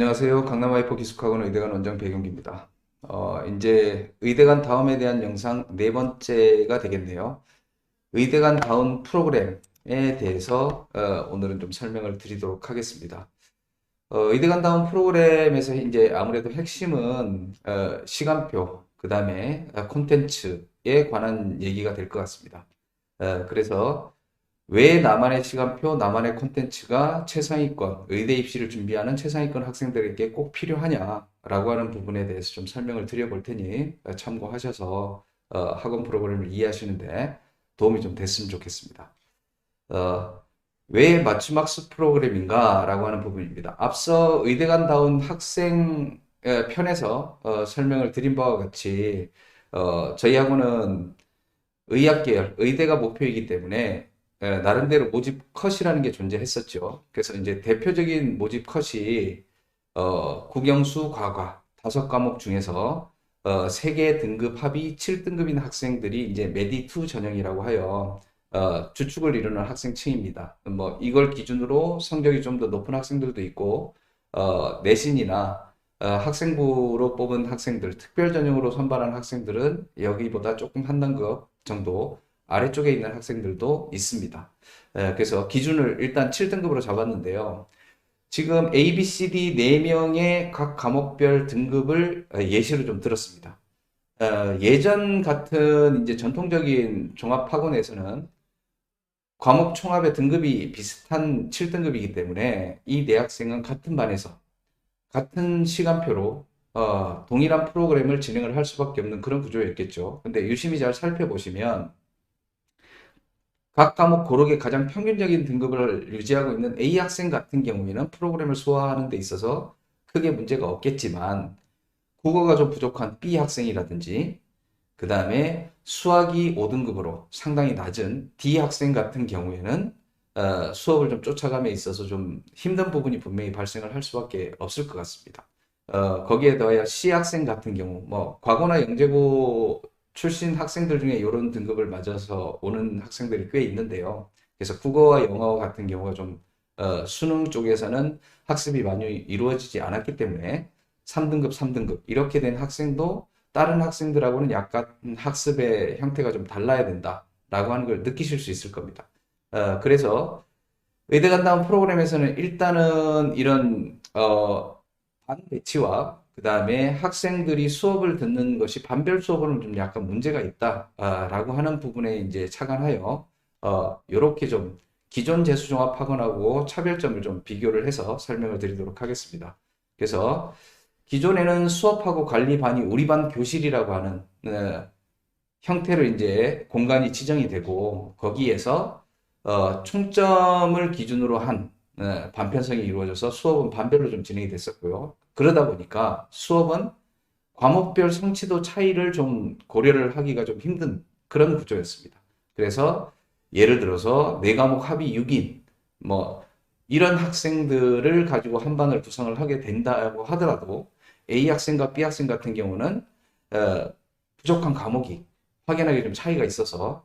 안녕하세요. 강남 와이퍼 기숙학원 의대관 원장 백용기입니다. 이제 의대관 다음에 대한 영상 네 번째가 되겠네요. 의대관 다운 프로그램에 대해서 오늘은 좀 설명을 드리도록 하겠습니다. 의대관 다운 프로그램에서 이제 아무래도 핵심은 시간표, 그 다음에 콘텐츠에 관한 얘기가 될 것 같습니다. 그래서 왜 나만의 시간표, 나만의 콘텐츠가 최상위권, 의대 입시를 준비하는 최상위권 학생들에게 꼭 필요하냐라고 하는 부분에 대해서 좀 설명을 드려볼 테니 참고하셔서 학원 프로그램을 이해하시는데 도움이 좀 됐으면 좋겠습니다. 어, 왜 맞춤학습 프로그램인가 라고 하는 부분입니다. 앞서 의대간다운 학생 편에서 설명을 드린 바와 같이 저희 학원은 의학 계열, 의대가 목표이기 때문에 나름대로 모집 컷이라는 게 존재했었죠. 그래서 이제 대표적인 모집 컷이 국영수 과과 다섯 과목 중에서 세개 등급 합이 7등급인 학생들이 이제 메디2 전형이라고 하여 주축을 이루는 학생층입니다. 뭐 이걸 기준으로 성적이 좀 더 높은 학생들도 있고 내신이나 학생부로 뽑은 학생들, 특별 전형으로 선발한 학생들은 여기보다 조금 한 단급 정도 아래쪽에 있는 학생들도 있습니다. 그래서 기준을 일단 7등급으로 잡았는데요. 지금 A, B, C, D 4명의 각 과목별 등급을 예시로 좀 들었습니다. 예전 같은 이제 전통적인 종합학원에서는 과목 총합의 등급이 비슷한 7등급이기 때문에 이 네 학생은 같은 반에서 같은 시간표로 동일한 프로그램을 진행을 할 수밖에 없는 그런 구조였겠죠. 근데 유심히 잘 살펴보시면 각 과목 고르게 가장 평균적인 등급을 유지하고 있는 A 학생 같은 경우에는 프로그램을 소화하는 데 있어서 크게 문제가 없겠지만 국어가 좀 부족한 B 학생이라든지 그 다음에 수학이 5등급으로 상당히 낮은 D 학생 같은 경우에는 수업을 좀 쫓아감에 있어서 좀 힘든 부분이 분명히 발생을 할 수밖에 없을 것 같습니다. 거기에 더하여 C 학생 같은 경우, 뭐, 과거나 영재고 출신 학생들 중에 이런 등급을 맞아서 오는 학생들이 꽤 있는데요. 그래서 국어와 영어 같은 경우가 좀, 수능 쪽에서는 학습이 많이 이루어지지 않았기 때문에 3등급, 3등급, 이렇게 된 학생도 다른 학생들하고는 약간 학습의 형태가 좀 달라야 된다라고 하는 걸 느끼실 수 있을 겁니다. 그래서 의대 간다운 프로그램에서는 일단은 이런 반 배치와 그 다음에 학생들이 수업을 듣는 것이 반별 수업으로는 좀 약간 문제가 있다라고 하는 부분에 이제 착안하여 이렇게 좀 기존 재수종합학원하고 차별점을 좀 비교를 해서 설명을 드리도록 하겠습니다. 그래서 기존에는 수업하고 관리반이 우리 반 교실이라고 하는 형태로 이제 공간이 지정이 되고 거기에서 총점을 기준으로 한 반편성이 이루어져서 수업은 반별로 좀 진행이 됐었고요. 그러다 보니까 수업은 과목별 성취도 차이를 좀 고려를 하기가 좀 힘든 그런 구조였습니다. 그래서 예를 들어서 네 과목 합이 6인 뭐 이런 학생들을 가지고 한 반을 구성을 하게 된다고 하더라도 A 학생과 B 학생 같은 경우는 부족한 과목이 확연하게 좀 차이가 있어서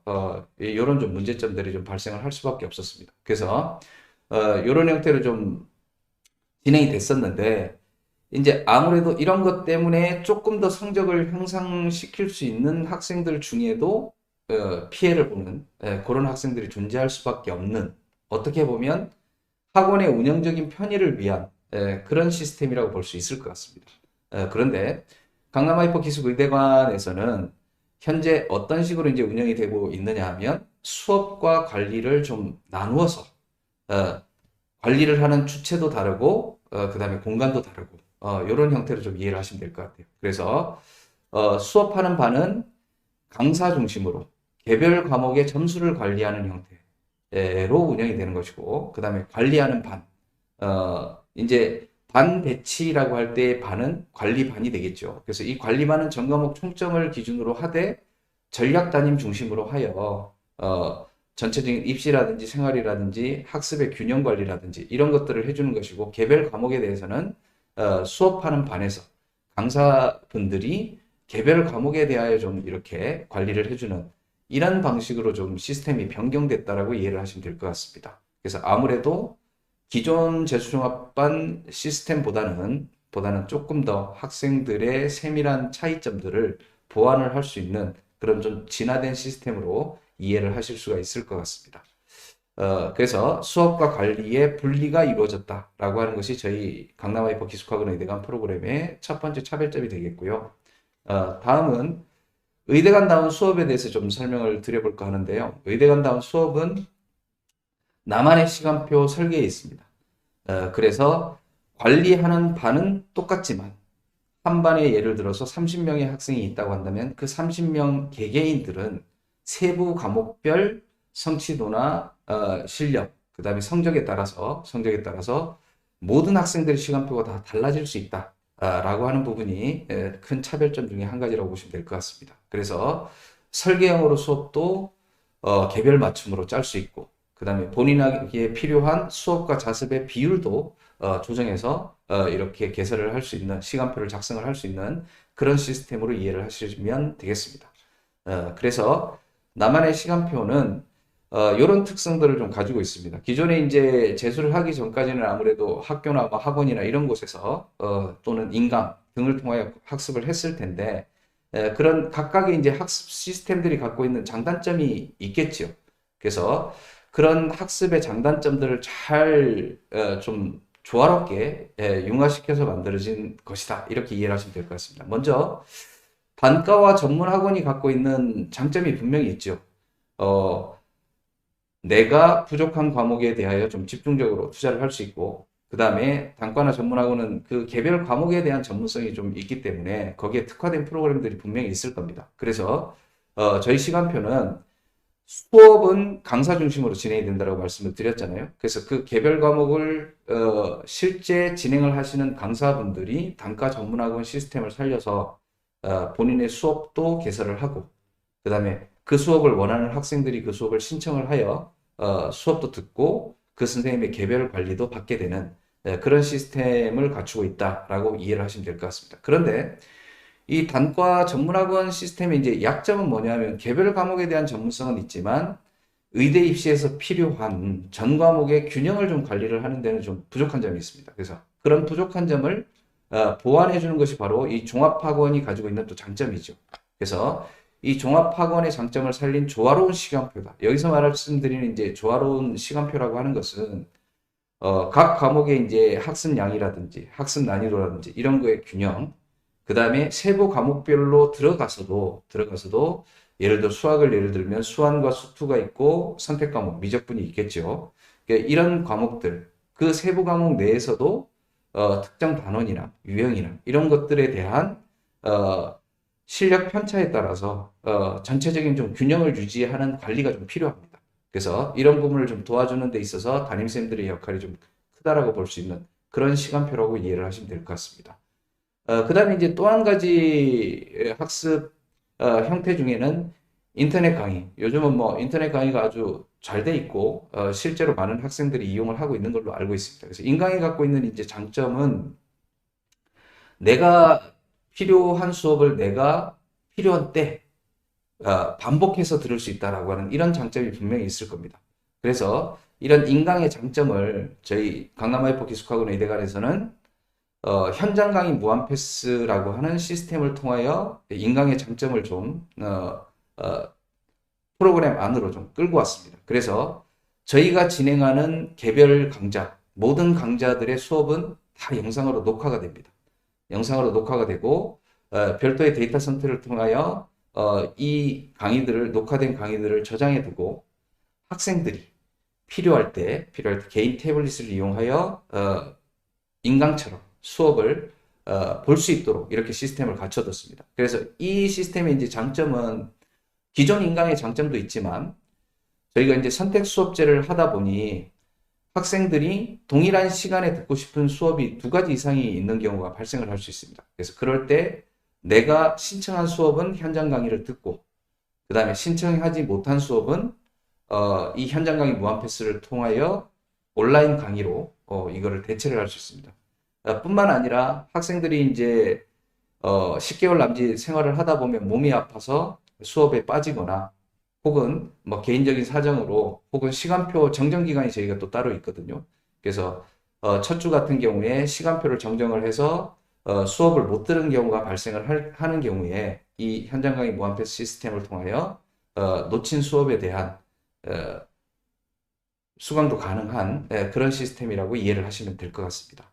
이런 좀 문제점들이 좀 발생을 할 수밖에 없었습니다. 그래서 이런 형태로 좀 진행이 됐었는데 이제 아무래도 이런 것 때문에 조금 더 성적을 향상시킬 수 있는 학생들 중에도 피해를 보는 그런 학생들이 존재할 수밖에 없는 어떻게 보면 학원의 운영적인 편의를 위한 그런 시스템이라고 볼 수 있을 것 같습니다. 그런데 강남 하이퍼 기숙의대관에서는 현재 어떤 식으로 이제 운영이 되고 있느냐 하면 수업과 관리를 좀 나누어서 어, 관리를 하는 주체도 다르고 그 다음에 공간도 다르고 이런 형태로 좀 이해를 하시면 될 것 같아요. 그래서 수업하는 반은 강사 중심으로 개별 과목의 점수를 관리하는 형태로 운영이 되는 것이고 그 다음에 관리하는 반 이제 반 배치라고 할 때 반은 관리반이 되겠죠. 그래서 이 관리반은 전과목 총점을 기준으로 하되 전략 담임 중심으로 하여 전체적인 입시라든지 생활이라든지 학습의 균형 관리라든지 이런 것들을 해주는 것이고 개별 과목에 대해서는 수업하는 반에서 강사분들이 개별 과목에 대하여 좀 이렇게 관리를 해주는 이런 방식으로 좀 시스템이 변경됐다라고 이해를 하시면 될 것 같습니다. 그래서 아무래도 기존 재수종합반 보다는 조금 더 학생들의 세밀한 차이점들을 보완을 할 수 있는 그런 좀 진화된 시스템으로 이해를 하실 수가 있을 것 같습니다. 그래서 수업과 관리의 분리가 이루어졌다라고 하는 것이 저희 강남하이퍼 기숙학원 의대간 프로그램의 첫 번째 차별점이 되겠고요. 다음은 의대간다운 수업에 대해서 좀 설명을 드려볼까 하는데요. 의대간다운 수업은 나만의 시간표 설계에 있습니다. 그래서 관리하는 반은 똑같지만 한 반에 예를 들어서 30명의 학생이 있다고 한다면 그 30명 개개인들은 세부 과목별 성취도나 실력, 그 다음에 성적에 따라서 모든 학생들의 시간표가 다 달라질 수 있다. 라고 하는 부분이 큰 차별점 중에 한 가지라고 보시면 될 것 같습니다. 그래서 설계형으로 수업도 개별 맞춤으로 짤 수 있고, 그 다음에 본인에게 필요한 수업과 자습의 비율도 조정해서 이렇게 개설을 할 수 있는, 시간표를 작성을 할 수 있는 그런 시스템으로 이해를 하시면 되겠습니다. 그래서 나만의 시간표는 이런 특성들을 좀 가지고 있습니다. 기존에 이제 재수를 하기 전까지는 아무래도 학교나 뭐 학원이나 이런 곳에서 또는 인강 등을 통하여 학습을 했을 텐데 그런 각각의 이제 학습 시스템들이 갖고 있는 장단점이 있겠지요. 그래서 그런 학습의 장단점들을 잘 좀 조화롭게 융화시켜서 만들어진 것이다. 이렇게 이해를 하시면 될 것 같습니다. 먼저 단과와 전문 학원이 갖고 있는 장점이 분명히 있죠. 어, 내가 부족한 과목에 대하여 좀 집중적으로 투자를 할 수 있고, 그 다음에 단과나 전문학원은 그 개별 과목에 대한 전문성이 좀 있기 때문에 거기에 특화된 프로그램들이 분명히 있을 겁니다. 그래서 저희 시간표는 수업은 강사 중심으로 진행이 된다고 말씀을 드렸잖아요. 그래서 그 개별 과목을 실제 진행을 하시는 강사분들이 단과 전문학원 시스템을 살려서 본인의 수업도 개설을 하고, 그 다음에 그 수업을 원하는 학생들이 그 수업을 신청을 하여 수업도 듣고 그 선생님의 개별 관리도 받게 되는 그런 시스템을 갖추고 있다라고 이해를 하시면 될 것 같습니다. 그런데 이 단과 전문학원 시스템의 이제 약점은 뭐냐면 개별 과목에 대한 전문성은 있지만 의대 입시에서 필요한 전 과목의 균형을 좀 관리를 하는 데는 좀 부족한 점이 있습니다. 그래서 그런 부족한 점을 보완해 주는 것이 바로 이 종합학원이 가지고 있는 또 장점이죠. 그래서 이 종합학원의 장점을 살린 조화로운 시간표다. 여기서 말씀드리는 이제 조화로운 시간표라고 하는 것은 각 과목의 이제 학습량이라든지 학습 난이도라든지 이런 거의 균형, 그 다음에 세부 과목별로 들어가서도 예를 들어 수학을 예를 들면 수한과 수투가 있고 선택 과목, 미적분이 있겠죠. 그러니까 이런 과목들, 그 세부 과목 내에서도 특정 단원이나 유형이나 이런 것들에 대한 실력 편차에 따라서 전체적인 좀 균형을 유지하는 관리가 좀 필요합니다. 그래서 이런 부분을 좀 도와주는 데 있어서 담임쌤들의 역할이 좀 크다라고 볼 수 있는 그런 시간표라고 이해를 하시면 될 것 같습니다. 그 다음에 이제 또 한 가지 학습 형태 중에는 인터넷 강의. 요즘은 뭐 인터넷 강의가 아주 잘 돼 있고 실제로 많은 학생들이 이용을 하고 있는 걸로 알고 있습니다. 그래서 인강이 갖고 있는 이제 장점은 내가 필요한 수업을 내가 필요한 때 반복해서 들을 수 있다라고 하는 이런 장점이 분명히 있을 겁니다. 그래서 이런 인강의 장점을 저희 강남하이퍼 기숙학원 의대관에서는 현장 강의 무한 패스라고 하는 시스템을 통하여 인강의 장점을 좀 프로그램 안으로 좀 끌고 왔습니다. 그래서 저희가 진행하는 개별 강좌, 모든 강좌들의 수업은 다 영상으로 녹화가 됩니다. 영상으로 녹화가 되고 별도의 데이터 센터를 통하여 이 녹화된 강의들을 저장해 두고 학생들이 필요할 때 개인 태블릿을 이용하여 인강처럼 수업을 볼 수 있도록 이렇게 시스템을 갖춰뒀습니다. 그래서 이 시스템의 이제 장점은 기존 인강의 장점도 있지만 저희가 이제 선택 수업제를 하다 보니 학생들이 동일한 시간에 듣고 싶은 수업이 두 가지 이상이 있는 경우가 발생을 할 수 있습니다. 그래서 그럴 때 내가 신청한 수업은 현장 강의를 듣고 그 다음에 신청하지 못한 수업은 이 현장 강의 무한 패스를 통하여 온라인 강의로 이거를 대체를 할 수 있습니다. 뿐만 아니라 학생들이 이제 10개월 남짓 생활을 하다 보면 몸이 아파서 수업에 빠지거나 혹은 뭐 개인적인 사정으로 혹은 시간표 정정 기간이 저희가 또 따로 있거든요. 그래서 첫 주 같은 경우에 시간표를 정정을 해서 수업을 못 들은 경우가 발생을 하는 경우에 이 현장 강의 무한 패스 시스템을 통하여 놓친 수업에 대한 어, 수강도 가능한 그런 시스템이라고 이해를 하시면 될 것 같습니다.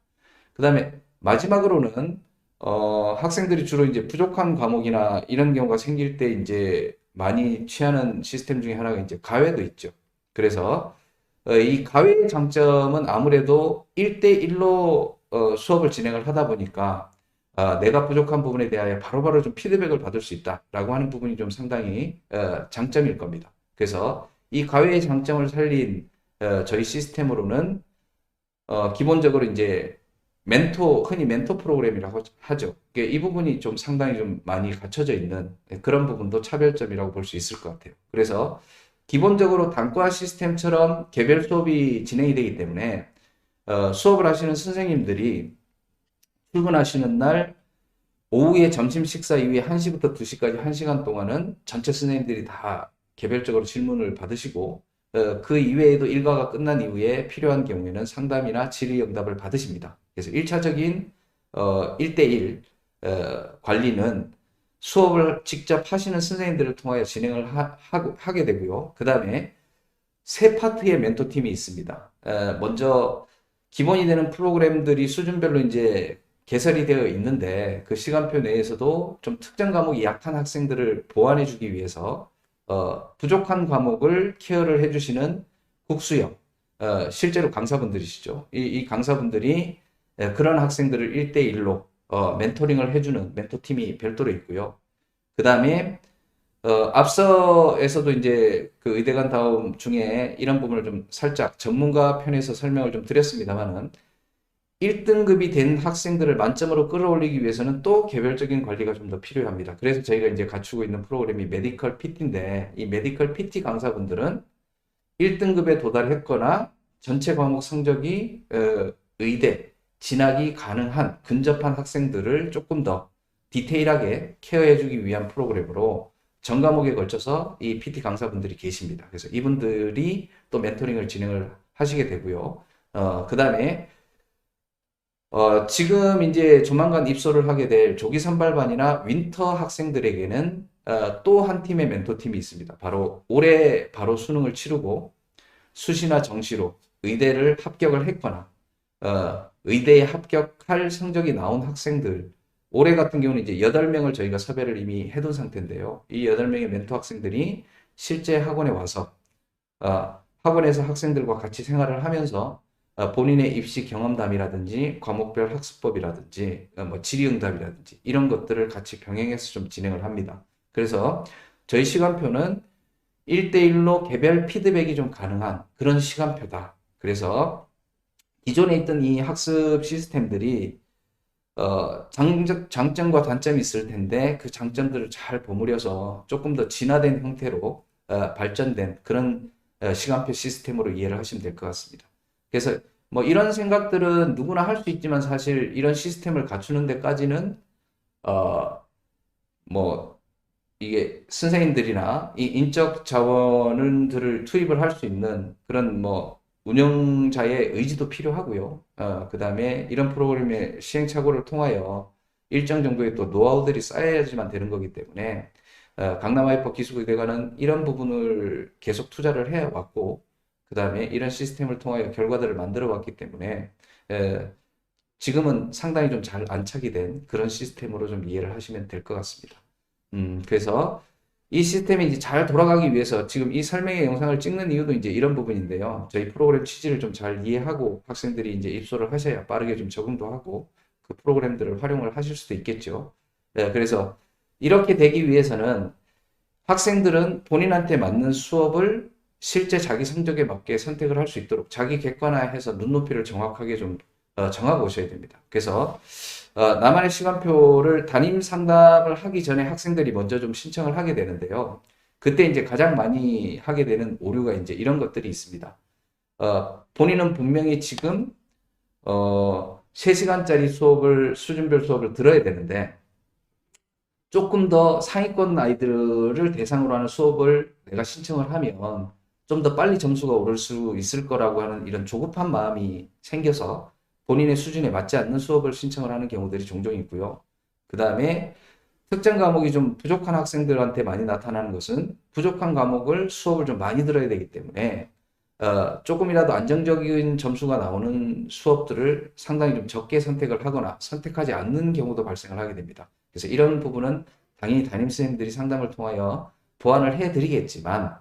그 다음에 마지막으로는 학생들이 주로 이제 부족한 과목이나 이런 경우가 생길 때 이제 많이 취하는 시스템 중에 하나가 이제 가외도 있죠. 그래서 이 가외의 장점은 아무래도 1대1로 수업을 진행을 하다 보니까 내가 부족한 부분에 대하여 바로바로 좀 피드백을 받을 수 있다라고 하는 부분이 좀 상당히 장점일 겁니다. 그래서 이 가외의 장점을 살린 저희 시스템으로는 기본적으로 이제 흔히 멘토 프로그램이라고 하죠. 이 부분이 좀 상당히 좀 많이 갖춰져 있는 그런 부분도 차별점이라고 볼 수 있을 것 같아요. 그래서 기본적으로 단과 시스템처럼 개별 수업이 진행이 되기 때문에 수업을 하시는 선생님들이 출근하시는 날 오후에 점심 식사 이후에 1시부터 2시까지 1시간 동안은 전체 선생님들이 다 개별적으로 질문을 받으시고 그 이외에도 일과가 끝난 이후에 필요한 경우에는 상담이나 질의응답을 받으십니다. 그래서 1차적인 1대1 관리는 수업을 직접 하시는 선생님들을 통하여 진행을 하게 되고요. 그 다음에 세 파트의 멘토팀이 있습니다. 먼저 기본이 되는 프로그램들이 수준별로 이제 개설이 되어 있는데 그 시간표 내에서도 좀 특정 과목이 약한 학생들을 보완해 주기 위해서 부족한 과목을 케어를 해주시는 국수형, 실제로 강사분들이시죠. 이 강사분들이 그런 학생들을 1대1로 멘토링을 해주는 멘토팀이 별도로 있고요. 그 다음에 앞서에서도 이제 그 의대간 다음 중에 이런 부분을 좀 살짝 전문가 편에서 설명을 좀 드렸습니다만은 1등급이 된 학생들을 만점으로 끌어올리기 위해서는 또 개별적인 관리가 좀 더 필요합니다. 그래서 저희가 이제 갖추고 있는 프로그램이 메디컬 PT인데 이 메디컬 PT 강사분들은 1등급에 도달했거나 전체 과목 성적이 의대 진학이 가능한 근접한 학생들을 조금 더 디테일하게 케어해주기 위한 프로그램으로 전 과목에 걸쳐서 이 PT 강사분들이 계십니다. 그래서 이분들이 또 멘토링을 진행을 하시게 되고요. 그 다음에 지금 이제 조만간 입소를 하게 될 조기 선발반이나 윈터 학생들에게는 또 한 팀의 멘토팀이 있습니다. 바로 올해 바로 수능을 치르고 수시나 정시로 의대를 합격을 했거나 의대에 합격할 성적이 나온 학생들 올해 같은 경우는 이제 8명을 저희가 섭외를 이미 해둔 상태인데요. 이 8명의 멘토 학생들이 실제 학원에 와서 학원에서 학생들과 같이 생활을 하면서 본인의 입시 경험담이라든지 과목별 학습법이라든지 뭐 질의응답이라든지 이런 것들을 같이 병행해서 좀 진행을 합니다. 그래서 저희 시간표는 1대1로 개별 피드백이 좀 가능한 그런 시간표다. 그래서 기존에 있던 이 학습 시스템들이 장점과 단점이 있을 텐데 그 장점들을 잘 버무려서 조금 더 진화된 형태로 발전된 그런 시간표 시스템으로 이해를 하시면 될 것 같습니다. 그래서 뭐 이런 생각들은 누구나 할 수 있지만 사실 이런 시스템을 갖추는 데까지는 뭐 이게 선생님들이나 이 인적 자원들을 투입을 할 수 있는 그런 뭐 운영자의 의지도 필요하고요. 그 다음에 이런 프로그램의 시행착오를 통하여 일정 정도의 또 노하우들이 쌓여야지만 되는 거기 때문에 강남 하이퍼 기술의대가는 이런 부분을 계속 투자를 해왔고 그 다음에 이런 시스템을 통하여 결과들을 만들어 왔기 때문에 지금은 상당히 좀 잘 안착이 된 그런 시스템으로 좀 이해를 하시면 될 것 같습니다. 그래서 이 시스템이 이제 잘 돌아가기 위해서 지금 이 설명의 영상을 찍는 이유도 이제 이런 부분인데요. 저희 프로그램 취지를 좀 잘 이해하고 학생들이 이제 입소를 하셔야 빠르게 좀 적응도 하고 그 프로그램들을 활용을 하실 수도 있겠죠. 그래서 이렇게 되기 위해서는 학생들은 본인한테 맞는 수업을 실제 자기 성적에 맞게 선택을 할 수 있도록 자기 객관화해서 눈높이를 정확하게 좀 정하고 오셔야 됩니다. 그래서 나만의 시간표를 담임 상담을 하기 전에 학생들이 먼저 좀 신청을 하게 되는데요. 그때 이제 가장 많이 하게 되는 오류가 이제 이런 것들이 있습니다. 본인은 분명히 지금 3시간짜리 수준별 수업을 들어야 되는데 조금 더 상위권 아이들을 대상으로 하는 수업을 내가 신청을 하면 좀 더 빨리 점수가 오를 수 있을 거라고 하는 이런 조급한 마음이 생겨서 본인의 수준에 맞지 않는 수업을 신청을 하는 경우들이 종종 있고요. 그 다음에 특정 과목이 좀 부족한 학생들한테 많이 나타나는 것은 부족한 과목을 수업을 좀 많이 들어야 되기 때문에 조금이라도 안정적인 점수가 나오는 수업들을 상당히 좀 적게 선택을 하거나 선택하지 않는 경우도 발생을 하게 됩니다. 그래서 이런 부분은 당연히 담임선생님들이 상담을 통하여 보완을 해드리겠지만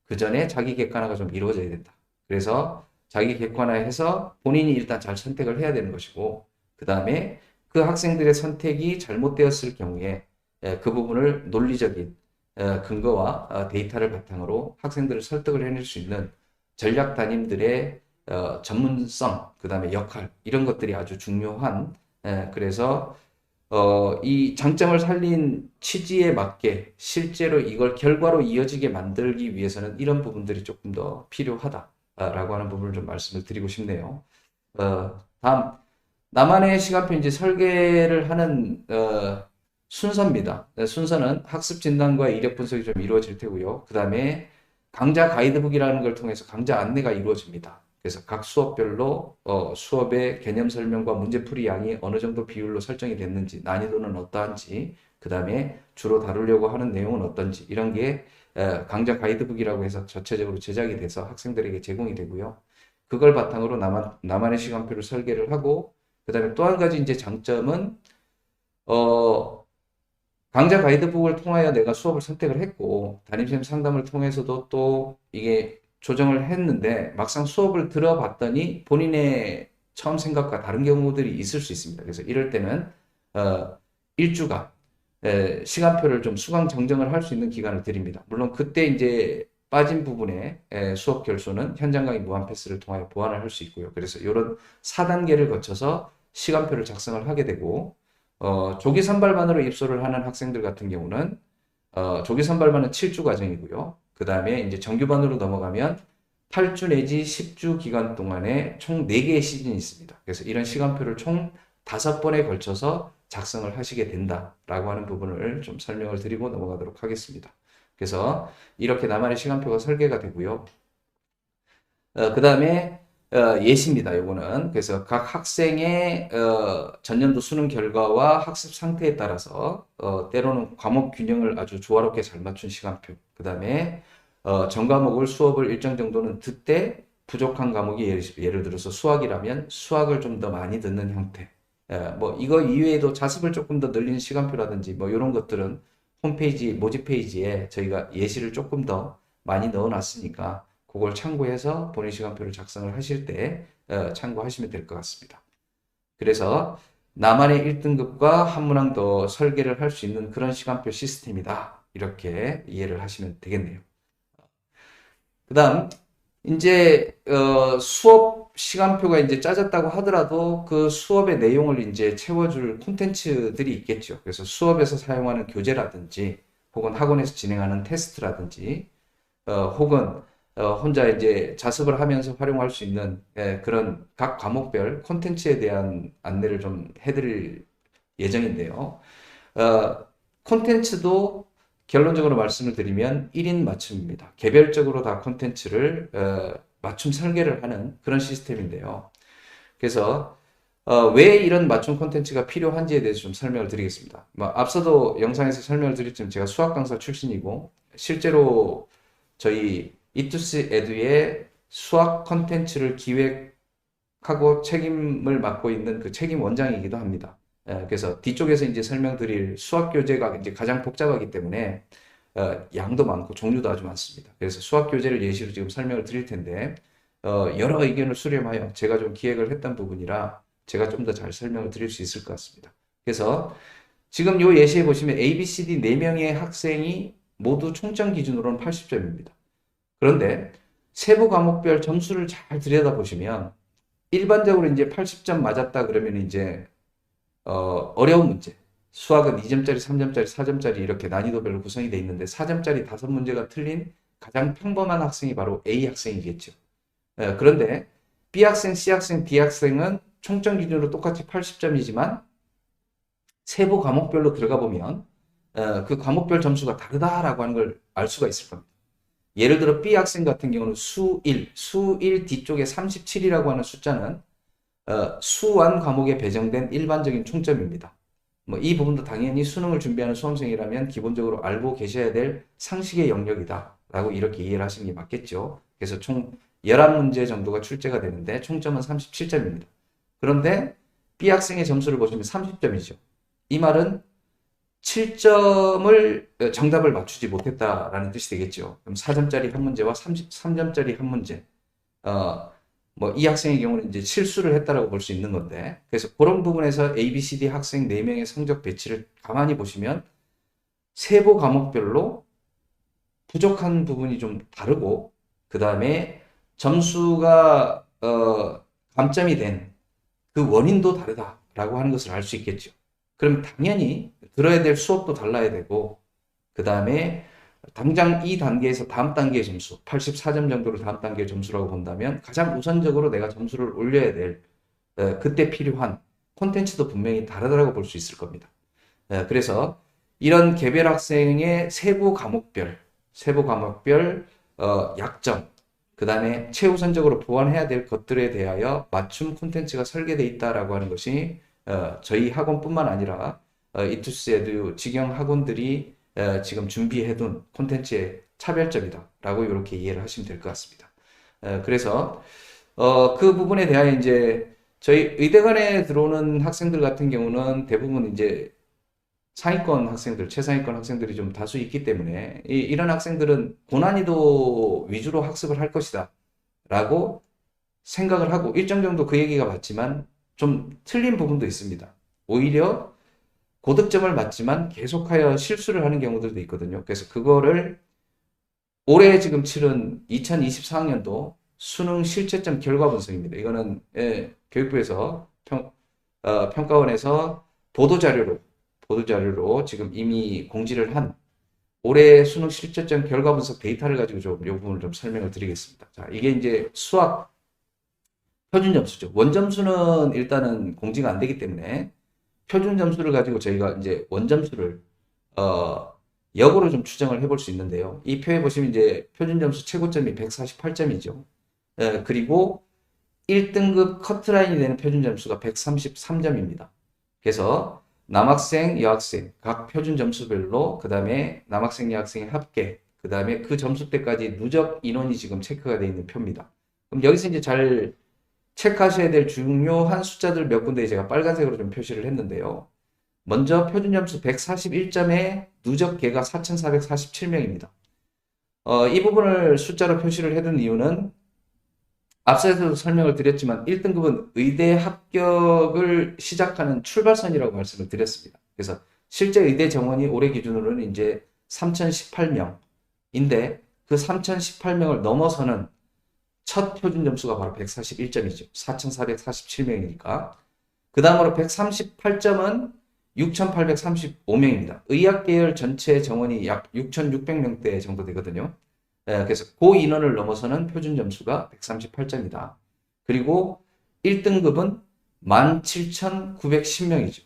그 전에 자기 객관화가 좀 이루어져야 된다. 그래서 자기 객관화해서 본인이 일단 잘 선택을 해야 되는 것이고 그 다음에 그 학생들의 선택이 잘못되었을 경우에 그 부분을 논리적인 근거와 데이터를 바탕으로 학생들을 설득을 해낼 수 있는 전략 담임들의 전문성, 그 다음에 역할 이런 것들이 아주 중요한 그래서 이 장점을 살린 취지에 맞게 실제로 이걸 결과로 이어지게 만들기 위해서는 이런 부분들이 조금 더 필요하다라고 하는 부분을 좀 말씀을 드리고 싶네요. 다음 나만의 시간표 이제 설계를 하는 순서입니다. 순서는 학습 진단과 이력 분석이 좀 이루어질 테고요. 그 다음에 강좌 가이드북이라는 걸 통해서 강좌 안내가 이루어집니다. 그래서 각 수업별로 수업의 개념 설명과 문제풀이 양이 어느 정도 비율로 설정이 됐는지, 난이도는 어떠한지, 그 다음에 주로 다루려고 하는 내용은 어떤지 이런 게 강좌 가이드북이라고 해서 전체적으로 제작이 돼서 학생들에게 제공이 되고요. 그걸 바탕으로 나만의 시간표를 설계를 하고 그 다음에 또 한 가지 이제 장점은 어, 강좌 가이드북을 통하여 내가 수업을 선택을 했고 담임쌤 상담을 통해서도 또 이게 조정을 했는데 막상 수업을 들어봤더니 본인의 처음 생각과 다른 경우들이 있을 수 있습니다. 그래서 이럴 때는 일주간 시간표를 좀 수강 정정을 할 수 있는 기간을 드립니다. 물론 그때 이제 빠진 부분에 수업 결손은 현장 강의 무한 패스를 통하여 보완을 할 수 있고요. 그래서 이런 4단계를 거쳐서 시간표를 작성을 하게 되고 조기 선발반으로 입소를 하는 학생들 같은 경우는 조기 선발반은 7주 과정이고요. 그 다음에 이제 정규반으로 넘어가면 8주 내지 10주 기간 동안에 총 4개의 시즌이 있습니다. 그래서 이런 시간표를 총 5번에 걸쳐서 작성을 하시게 된다라고 하는 부분을 좀 설명을 드리고 넘어가도록 하겠습니다. 그래서 이렇게 나만의 시간표가 설계가 되고요. 그 다음에 예시입니다. 요거는 그래서 각 학생의 전년도 수능 결과와 학습 상태에 따라서 때로는 과목 균형을 아주 조화롭게 잘 맞춘 시간표. 그 다음에 전 과목을 수업을 일정 정도는 듣되 부족한 과목이 예를 들어서 수학이라면 수학을 좀 더 많이 듣는 형태. 뭐 이거 이외에도 자습을 조금 더 늘리는 시간표라든지 뭐 이런 것들은 홈페이지 모집 페이지에 저희가 예시를 조금 더 많이 넣어놨으니까 그걸 참고해서 본인 시간표를 작성을 하실 때 참고하시면 될 것 같습니다. 그래서 나만의 1등급과 한 문항 더 설계를 할 수 있는 그런 시간표 시스템이다. 이렇게 이해를 하시면 되겠네요. 그 다음 이제 수업 시간표가 이제 짜졌다고 하더라도 그 수업의 내용을 이제 채워줄 콘텐츠들이 있겠죠. 그래서 수업에서 사용하는 교재라든지 혹은 학원에서 진행하는 테스트라든지 혹은 혼자 이제 자습을 하면서 활용할 수 있는 그런 각 과목별 콘텐츠에 대한 안내를 좀 해드릴 예정인데요. 콘텐츠도 결론적으로 말씀을 드리면 1인 맞춤입니다. 개별적으로 다 콘텐츠를 맞춤 설계를 하는 그런 시스템인데요. 그래서 왜 이런 맞춤 콘텐츠가 필요한지에 대해서 좀 설명을 드리겠습니다. 뭐 앞서도 영상에서 설명을 드렸지만 제가 수학 강사 출신이고 실제로 저희 이투스 에듀의 수학 콘텐츠를 기획하고 책임을 맡고 있는 그 책임 원장이기도 합니다. 그래서 뒤쪽에서 이제 설명드릴 수학 교재가 이제 가장 복잡하기 때문에 양도 많고 종류도 아주 많습니다. 그래서 수학 교재를 예시로 지금 설명을 드릴 텐데 여러 의견을 수렴하여 제가 좀 기획을 했던 부분이라 제가 좀 더 잘 설명을 드릴 수 있을 것 같습니다. 그래서 지금 요 예시에 보시면 A, B, C, D 4명의 학생이 모두 총점 기준으로는 80점입니다. 그런데 세부 과목별 점수를 잘 들여다보시면 일반적으로 이제 80점 맞았다 그러면 이제 어려운 문제. 수학은 2점짜리, 3점짜리, 4점짜리 이렇게 난이도별로 구성이 되어 있는데 4점짜리 5문제가 틀린 가장 평범한 학생이 바로 A 학생이겠죠. 그런데 B 학생, C 학생, D 학생은 총점 기준으로 똑같이 80점이지만 세부 과목별로 들어가 보면 그 과목별 점수가 다르다라고 하는 걸 알 수가 있을 겁니다. 예를 들어 B 학생 같은 경우는 수1 뒤쪽에 37이라고 하는 숫자는 수완 과목에 배정된 일반적인 총점입니다. 뭐 이 부분도 당연히 수능을 준비하는 수험생이라면 기본적으로 알고 계셔야 될 상식의 영역이다 라고 이렇게 이해를 하시는 게 맞겠죠. 그래서 총 11문제 정도가 출제가 되는데 총점은 37점입니다. 그런데 B 학생의 점수를 보시면 30점이죠. 이 말은 7점을 정답을 맞추지 못했다라는 뜻이 되겠죠. 그럼 4점짜리 한 문제와 33점짜리 한 문제. 뭐 이 학생의 경우는 이제 실수를 했다라고 볼 수 있는 건데, 그래서 그런 부분에서 A, B, C, D 학생 4명의 성적 배치를 가만히 보시면 세부 과목별로 부족한 부분이 좀 다르고, 그 다음에 점수가 감점이 된 그 원인도 다르다라고 하는 것을 알 수 있겠죠. 그럼 당연히 들어야 될 수업도 달라야 되고, 그 다음에 당장 이 단계에서 다음 단계의 점수, 84점 정도를 다음 단계의 점수라고 본다면 가장 우선적으로 내가 점수를 올려야 될 그때 필요한 콘텐츠도 분명히 다르다고 볼 수 있을 겁니다. 그래서 이런 개별 학생의 세부 과목별 약점, 그 다음에 최우선적으로 보완해야 될 것들에 대하여 맞춤 콘텐츠가 설계되어 있다라고 하는 것이 저희 학원뿐만 아니라 이투스 에듀 직영 학원들이 지금 준비해둔 콘텐츠의 차별점이다라고 이렇게 이해를 하시면 될 것 같습니다. 그래서 그 부분에 대하여 이제 저희 의대관에 들어오는 학생들 같은 경우는 대부분 이제 상위권 학생들, 최상위권 학생들이 좀 다수 있기 때문에 이런 학생들은 고난이도 위주로 학습을 할 것이다 라고 생각을 하고 일정 정도 그 얘기가 맞지만 좀 틀린 부분도 있습니다. 오히려 고득점을 맞지만 계속하여 실수를 하는 경우들도 있거든요. 그래서 그거를 올해 지금 치른 2024학년도 수능 실채점 결과 분석입니다. 이거는 교육부에서 평가원에서 보도자료로 지금 이미 공지를 한 올해 수능 실제점 결과 분석 데이터를 가지고 좀 이 부분을 좀 설명을 드리겠습니다. 자, 이게 이제 수학 표준 점수죠. 원점수는 일단은 공지가 안 되기 때문에 표준 점수를 가지고 저희가 이제 원점수를 역으로 좀 추정을 해볼 수 있는데요. 이 표에 보시면 이제 표준 점수 최고점이 148점이죠. 그리고 1등급 커트라인이 되는 표준 점수가 133점입니다. 그래서 남학생, 여학생 각 표준 점수별로 그 다음에 남학생, 여학생의 합계 그 다음에 그 점수대까지 누적 인원이 지금 체크가 되어 있는 표입니다. 그럼 여기서 이제 잘 체크하셔야 될 중요한 숫자들 몇 군데 제가 빨간색으로 좀 표시를 했는데요. 먼저 표준 점수 141점에 누적 개가 4,447명입니다. 이 부분을 숫자로 표시를 해둔 이유는 앞서서도 설명을 드렸지만 1등급은 의대 합격을 시작하는 출발선이라고 말씀을 드렸습니다. 그래서 실제 의대 정원이 올해 기준으로는 이제 3,018명인데 그 3,018명을 넘어서는 첫 표준 점수가 바로 141점이죠. 4,447명이니까. 그 다음으로 138점은 6,835명입니다. 의학계열 전체 정원이 약 6,600명대 정도 되거든요. 그래서 그 인원을 넘어서는 표준 점수가 138점이다. 그리고 1등급은 17,910명이죠.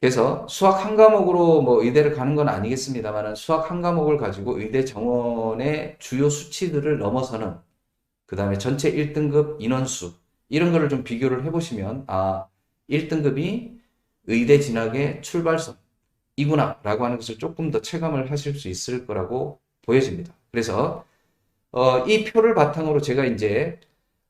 그래서 수학 한 과목으로 뭐 의대를 가는 건 아니겠습니다만 수학 한 과목을 가지고 의대 정원의 주요 수치들을 넘어서는 그 다음에 전체 1등급 인원수 이런 거를 좀 비교를 해보시면 1등급이 의대 진학의 출발선이구나 라고 하는 것을 조금 더 체감을 하실 수 있을 거라고 보여집니다. 그래서 이 표를 바탕으로 제가 이제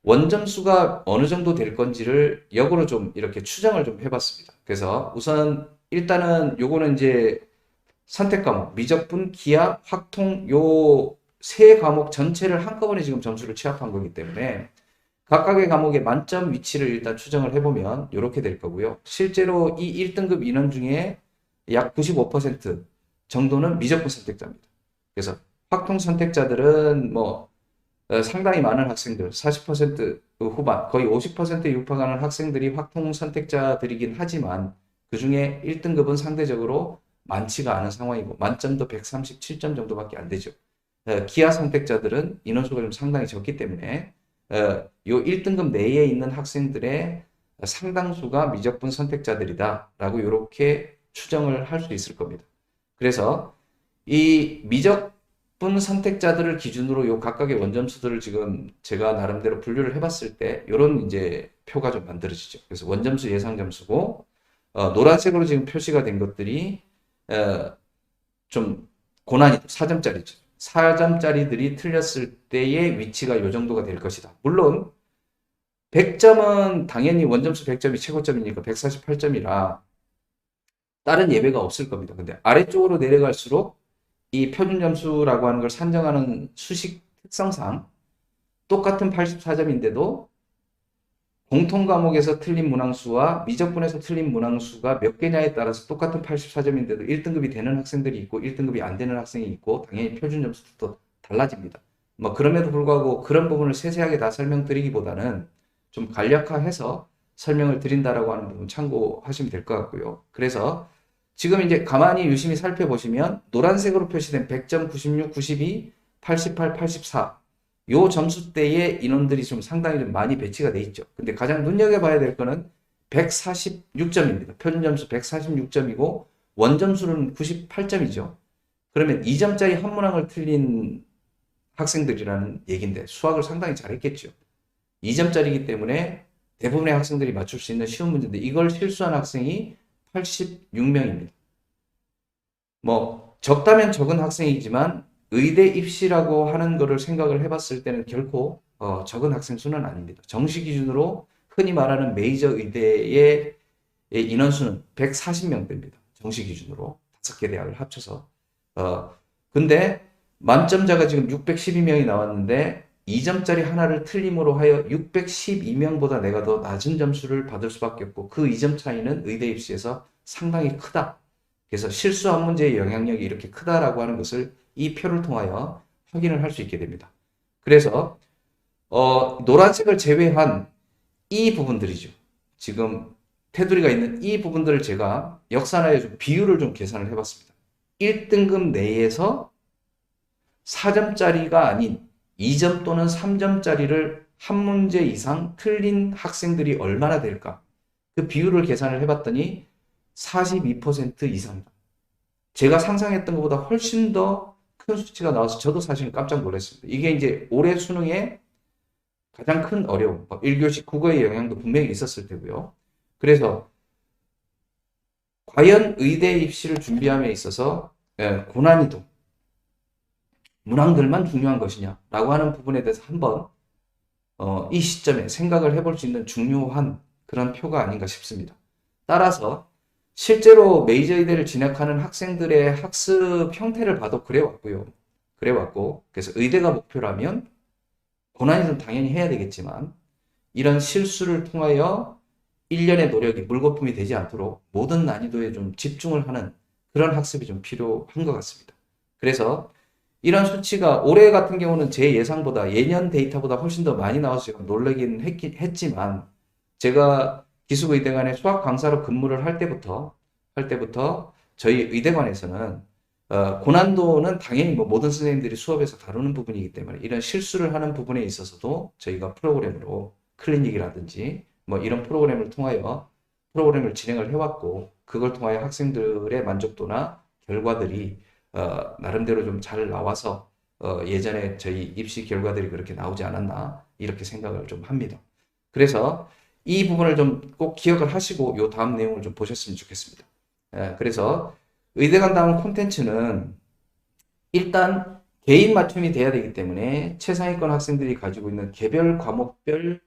원점수가 어느 정도 될 건지를 역으로 좀 이렇게 추정을 좀 해봤습니다. 그래서 우선 일단은 요거는 이제 선택 과목, 미적분, 기하, 확통 요 세 과목 전체를 한꺼번에 지금 점수를 취합한 거기 때문에 각각의 과목의 만점 위치를 일단 추정을 해보면 이렇게 될 거고요. 실제로 이 1등급 인원 중에 약 95% 정도는 미적분 선택자입니다. 그래서 확통 선택자들은 뭐 상당히 많은 학생들, 40% 후반, 거의 50%에 육박하는 학생들이 확통 선택자들이긴 하지만 그 중에 1등급은 상대적으로 많지가 않은 상황이고 만점도 137점 정도밖에 안 되죠. 기하 선택자들은 인원수가 좀 상당히 적기 때문에 요 1등급 내에 있는 학생들의 상당수가 미적분 선택자들이다 라고 이렇게 추정을 할 수 있을 겁니다. 그래서 이 몇분 선택자들을 기준으로 요 각각의 원점수들을 지금 제가 나름대로 분류를 해봤을 때 이런 이제 표가 좀 만들어지죠. 그래서 원점수 예상 점수고 노란색으로 지금 표시가 된 것들이 좀 고난이 4점짜리죠. 4점짜리들이 틀렸을 때의 위치가 요 정도가 될 것이다. 물론 100점은 당연히 원점수 100점이 최고점이니까 148점이라 다른 예외가 없을 겁니다. 근데 아래쪽으로 내려갈수록 이 표준 점수라고 하는 걸 산정하는 수식 특성상 똑같은 84점인데도 공통 과목에서 틀린 문항수와 미적분에서 틀린 문항수가 몇 개냐에 따라서 똑같은 84점인데도 1등급이 되는 학생들이 있고 1등급이 안 되는 학생이 있고 당연히 표준 점수도 달라집니다. 뭐 그럼에도 불구하고 그런 부분을 세세하게 다 설명드리기보다는 좀 간략화해서 설명을 드린다라고 하는 부분 참고하시면 될 것 같고요. 그래서 지금 이제 가만히 유심히 살펴보시면 노란색으로 표시된 100점, 96, 92, 88, 84 요 점수대의 인원들이 좀 상당히 좀 많이 배치가 돼 있죠. 근데 가장 눈여겨봐야 될 거는 146점입니다. 표준 점수 146점이고 원점수는 98점이죠. 그러면 2점짜리 한 문항을 틀린 학생들이라는 얘기인데 수학을 상당히 잘했겠죠. 2점짜리이기 때문에 대부분의 학생들이 맞출 수 있는 쉬운 문제인데 이걸 실수한 학생이 86명입니다. 뭐 적다면 적은 학생이지만 의대 입시라고 하는 거를 생각을 해봤을 때는 결코 적은 학생 수는 아닙니다. 정시 기준으로 흔히 말하는 메이저 의대의 인원수는 140명대입니다. 정시 기준으로 5개 대학을 합쳐서. 근데 만점자가 지금 612명이 나왔는데 2점짜리 하나를 틀림으로 하여 612명보다 내가 더 낮은 점수를 받을 수밖에 없고 그 2점 차이는 의대 입시에서 상당히 크다. 그래서 실수한 문제의 영향력이 이렇게 크다라고 하는 것을 이 표를 통하여 확인을 할 수 있게 됩니다. 그래서 노란색을 제외한 이 부분들이죠. 지금 테두리가 있는 이 부분들을 제가 역산하여 좀 비율을 좀 계산을 해봤습니다. 1등급 내에서 4점짜리가 아닌 2점 또는 3점짜리를 한 문제 이상 틀린 학생들이 얼마나 될까? 그 비율을 계산을 해봤더니 42% 이상이다. 제가 상상했던 것보다 훨씬 더 큰 수치가 나와서 저도 사실 깜짝 놀랐습니다. 이게 이제 올해 수능에 가장 큰 어려움, 1교시 국어의 영향도 분명히 있었을 테고요. 그래서 과연 의대 입시를 준비함에 있어서 고난이도, 문항들만 중요한 것이냐라고 하는 부분에 대해서 한번 이 시점에 생각을 해볼 수 있는 중요한 그런 표가 아닌가 싶습니다. 따라서 실제로 메이저 의대를 진학하는 학생들의 학습 형태를 봐도 그래왔고, 그래서 의대가 목표라면 고난이도는 당연히 해야 되겠지만 이런 실수를 통하여 일련의 노력이 물거품이 되지 않도록 모든 난이도에 좀 집중을 하는 그런 학습이 좀 필요한 것 같습니다. 그래서 이런 수치가 올해 같은 경우는 제 예상보다 예년 데이터보다 훨씬 더 많이 나와서 제가 놀라긴 했지만 제가 기숙의대관에 수학 강사로 근무를 할 때부터 저희 의대관에서는 고난도는 당연히 뭐 모든 선생님들이 수업에서 다루는 부분이기 때문에 이런 실수를 하는 부분에 있어서도 저희가 프로그램으로 클리닉이라든지 뭐 이런 프로그램을 통하여 프로그램을 진행을 해왔고 그걸 통하여 학생들의 만족도나 결과들이 나름대로 좀 잘 나와서 예전에 저희 입시 결과들이 그렇게 나오지 않았나 이렇게 생각을 좀 합니다. 그래서 이 부분을 좀 꼭 기억을 하시고 요 다음 내용을 좀 보셨으면 좋겠습니다. 그래서 의대간 다음 콘텐츠는 일단 개인 맞춤이 돼야 되기 때문에 최상위권 학생들이 가지고 있는 개별 과목별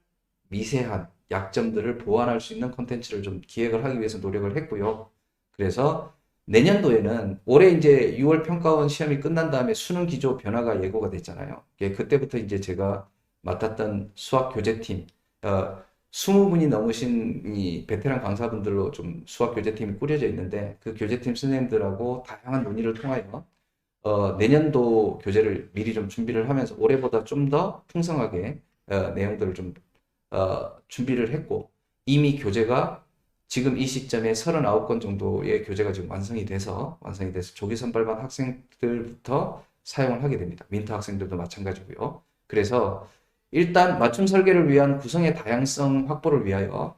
미세한 약점들을 보완할 수 있는 콘텐츠를 좀 기획을 하기 위해서 노력을 했고요. 그래서 내년도에는 올해 이제 6월 평가원 시험이 끝난 다음에 수능 기조 변화가 예고가 됐잖아요. 그때부터 이제 제가 맡았던 수학 교재팀, 20분이 넘으신 이 베테랑 강사분들로 좀 수학 교재팀이 꾸려져 있는데 그 교재팀 선생님들하고 다양한 논의를 통하여 내년도 교재를 미리 좀 준비를 하면서 올해보다 좀 더 풍성하게 내용들을 좀 준비를 했고 이미 교재가 지금 이 시점에 39건 정도의 교재가 지금 완성이 돼서 조기 선발반 학생들부터 사용을 하게 됩니다. 윈터 학생들도 마찬가지고요. 그래서 일단 맞춤 설계를 위한 구성의 다양성 확보를 위하여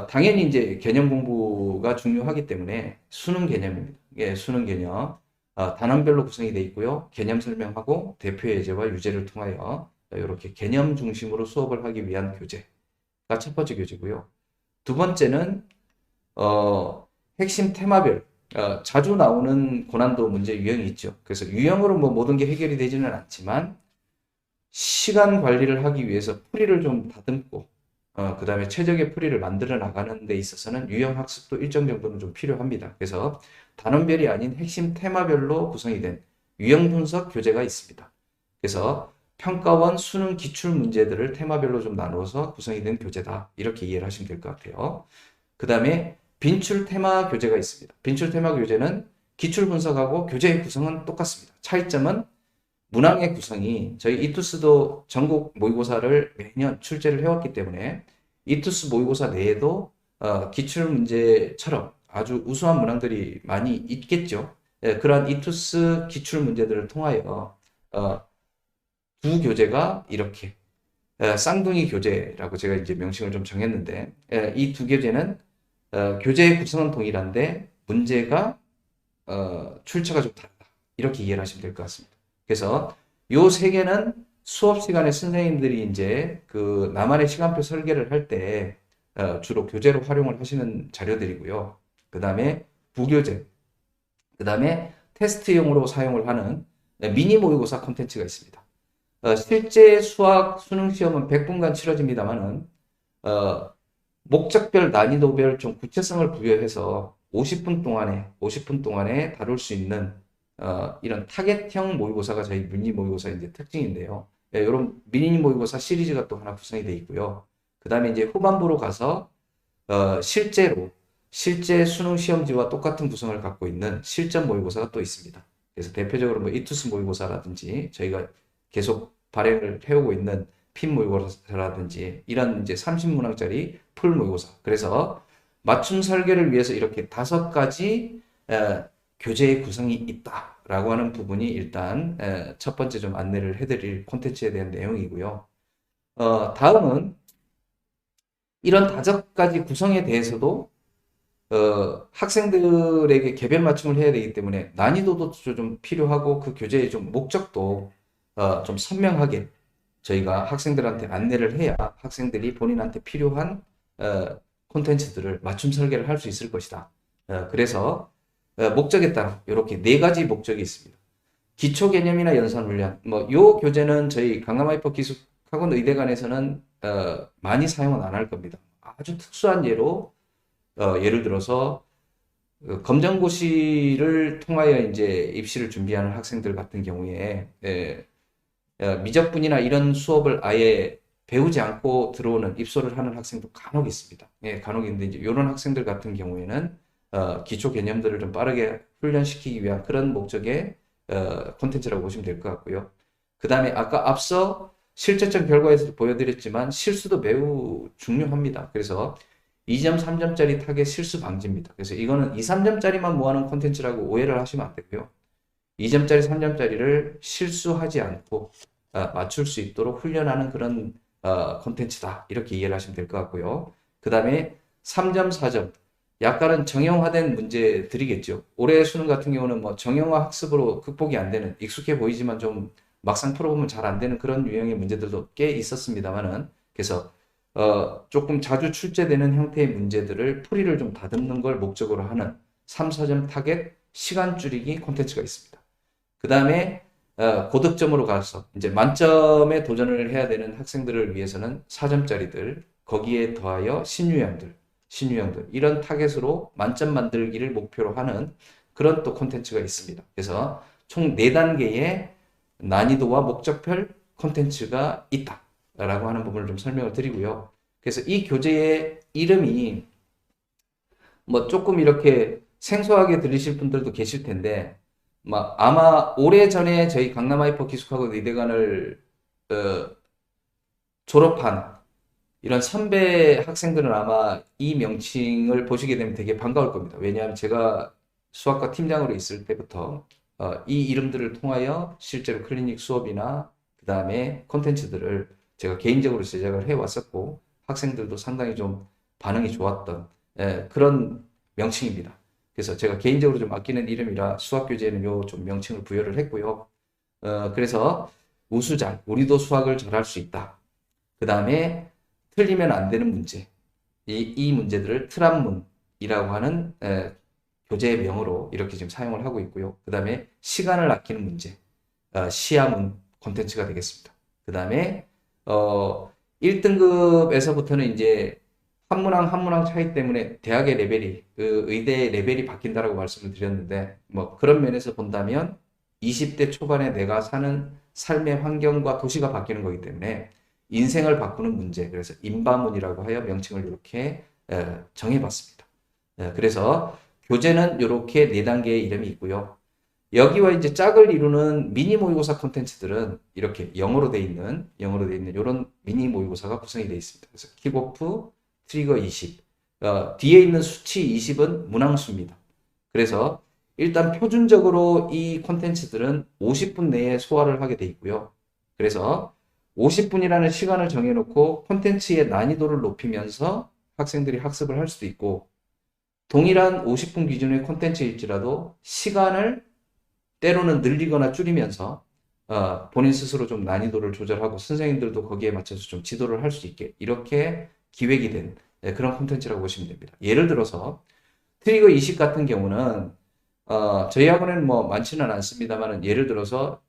당연히 이제 개념 공부가 중요하기 때문에 수능 개념입니다. 예, 수능 개념. 단원별로 구성이 되어 있고요. 개념 설명하고 대표 예제와 유제를 통하여 이렇게 개념 중심으로 수업을 하기 위한 교재가 첫 번째 교재고요. 두 번째는 핵심 테마별 자주 나오는 고난도 문제 유형이 있죠. 그래서 유형으로 뭐 모든 게 해결이 되지는 않지만 시간 관리를 하기 위해서 풀이를 좀 다듬고 그 다음에 최적의 풀이를 만들어 나가는 데 있어서는 유형 학습도 일정 정도는 좀 필요합니다. 그래서 단원별이 아닌 핵심 테마별로 구성이 된 유형 분석 교재가 있습니다. 그래서 평가원 수능 기출 문제들을 테마별로 좀 나누어서 구성이 된 교재다. 이렇게 이해를 하시면 될 것 같아요. 그 다음에 빈출 테마 교재가 있습니다. 빈출 테마 교재는 기출 분석하고 교재의 구성은 똑같습니다. 차이점은 문항의 구성이 저희 이투스도 전국 모의고사를 매년 출제를 해왔기 때문에 이투스 모의고사 내에도 기출 문제처럼 아주 우수한 문항들이 많이 있겠죠. 그러한 이투스 기출 문제들을 통하여 두 교재가 이렇게 쌍둥이 교재라고 제가 이제 명칭을 좀 정했는데 이 두 교재는 교재의 구성은 동일한데 문제가 출처가 좀 다르다. 이렇게 이해를 하시면 될 것 같습니다. 그래서 요 세 개는 수업 시간에 선생님들이 이제 그 나만의 시간표 설계를 할 때 주로 교재로 활용을 하시는 자료들이고요. 그 다음에 부교재, 그 다음에 테스트용으로 사용을 하는 미니 모의고사 콘텐츠가 있습니다. 실제 수학 수능 시험은 100분간 치러집니다만은 목적별 난이도별 좀 구체성을 부여해서 50분 동안에 다룰 수 있는 이런 타겟형 모의고사가 저희 미니 모의고사의 이제 특징인데요. 이런 미니 모의고사 시리즈가 또 하나 구성이 되어 있고요. 그 다음에 이제 후반부로 가서 실제 수능 시험지와 똑같은 구성을 갖고 있는 실전 모의고사가 또 있습니다. 그래서 대표적으로 뭐 이투스 모의고사라든지 저희가 계속 발행을 해오고 있는 핀 모의고사라든지 이런 이제 30문항짜리 풀 모의고사. 그래서 맞춤 설계를 위해서 이렇게 5가지 교재의 구성이 있다라고 하는 부분이 일단 첫 번째 좀 안내를 해드릴 콘텐츠에 대한 내용이고요. 다음은 이런 5가지 구성에 대해서도 학생들에게 개별 맞춤을 해야 되기 때문에 난이도도 좀 필요하고 그 교재의 좀 목적도 좀 선명하게 저희가 학생들한테 안내를 해야 학생들이 본인한테 필요한 콘텐츠들을 맞춤 설계를 할 수 있을 것이다. 그래서 목적에 따라 이렇게 4가지 목적이 있습니다. 기초 개념이나 연산 훈련. 요 교재는 저희 강남하이퍼 기숙학원 의대관에서는 많이 사용은 안 할 겁니다. 아주 특수한 예로 예를 들어서 검정고시를 통하여 이제 입시를 준비하는 학생들 같은 경우에 미적분이나 이런 수업을 아예 배우지 않고 들어오는 입소를 하는 학생도 간혹 있습니다. 간혹 있는데 이제 이런 학생들 같은 경우에는 기초 개념들을 좀 빠르게 훈련시키기 위한 그런 목적의 콘텐츠라고 보시면 될 것 같고요. 그 다음에 아까 앞서 실제적 결과에서 보여드렸지만 실수도 매우 중요합니다. 그래서 2점, 3점짜리 타겟 실수 방지입니다. 그래서 이거는 2, 3점짜리만 모아놓은 콘텐츠라고 오해를 하시면 안 되고요. 2점짜리, 3점짜리를 실수하지 않고 맞출 수 있도록 훈련하는 그런 콘텐츠다. 이렇게 이해를 하시면 될 것 같고요. 그 다음에 3점, 4점. 약간은 정형화된 문제들이겠죠. 올해 수능 같은 경우는 뭐 정형화 학습으로 극복이 안 되는, 익숙해 보이지만 좀 막상 풀어보면 잘 안 되는 그런 유형의 문제들도 꽤 있었습니다만은, 그래서 조금 자주 출제되는 형태의 문제들을 풀이를 좀 다듬는 걸 목적으로 하는 3, 4점 타겟 시간 줄이기 콘텐츠가 있습니다. 그 다음에 고득점으로 가서 이제 만점에 도전을 해야 되는 학생들을 위해서는 4점짜리들, 거기에 더하여 신유형들 이런 타겟으로 만점 만들기를 목표로 하는 그런 또 콘텐츠가 있습니다. 그래서 총 4단계의 난이도와 목적별 콘텐츠가 있다라고 하는 부분을 좀 설명을 드리고요. 그래서 이 교재의 이름이 뭐 조금 이렇게 생소하게 들리실 분들도 계실 텐데, 아마 오래전에 저희 강남하이퍼 기숙학원 의대관을 졸업한 이런 선배 학생들은 아마 이 명칭을 보시게 되면 되게 반가울 겁니다. 왜냐하면 제가 수학과 팀장으로 있을 때부터 이 이름들을 통하여 실제로 클리닉 수업이나 그 다음에 콘텐츠들을 제가 개인적으로 제작을 해왔었고 학생들도 상당히 좀 반응이 좋았던 그런 명칭입니다. 그래서 제가 개인적으로 좀 아끼는 이름이라 수학교재는 요 좀 명칭을 부여를 했고요. 그래서 우수잘, 우리도 수학을 잘할 수 있다. 그 다음에 틀리면 안 되는 문제. 이 문제들을 트랍문이라고 하는 교재의 명으로 이렇게 지금 사용을 하고 있고요. 그 다음에 시간을 아끼는 문제, 시야문 콘텐츠가 되겠습니다. 그 다음에 1등급에서부터는 이제 한 문항 차이 때문에 대학의 레벨이, 그 의대의 레벨이 바뀐다라고 말씀을 드렸는데, 뭐 그런 면에서 본다면 20대 초반에 내가 사는 삶의 환경과 도시가 바뀌는 거기 때문에 인생을 바꾸는 문제, 그래서 인바문이라고 하여 명칭을 이렇게 정해봤습니다. 그래서 교재는 이렇게 네 단계의 이름이 있고요. 여기와 이제 짝을 이루는 미니 모의고사 콘텐츠들은 이렇게 영어로 돼 있는 이런 미니 모의고사가 구성이 되어 있습니다. 그래서 킥오프, 트리거 20, 뒤에 있는 수치 20은 문항수입니다. 그래서 일단 표준적으로 이 콘텐츠들은 50분 내에 소화를 하게 돼 있고요. 그래서 50분이라는 시간을 정해놓고 콘텐츠의 난이도를 높이면서 학생들이 학습을 할 수도 있고, 동일한 50분 기준의 콘텐츠일지라도 시간을 때로는 늘리거나 줄이면서 본인 스스로 좀 난이도를 조절하고 선생님들도 거기에 맞춰서 좀 지도를 할 수 있게 이렇게 기획이 된 그런 콘텐츠라고 보시면 됩니다. 예를 들어서 트리거 20 같은 경우는 저희 학원에는 뭐 많지는 않습니다만 예를 들어서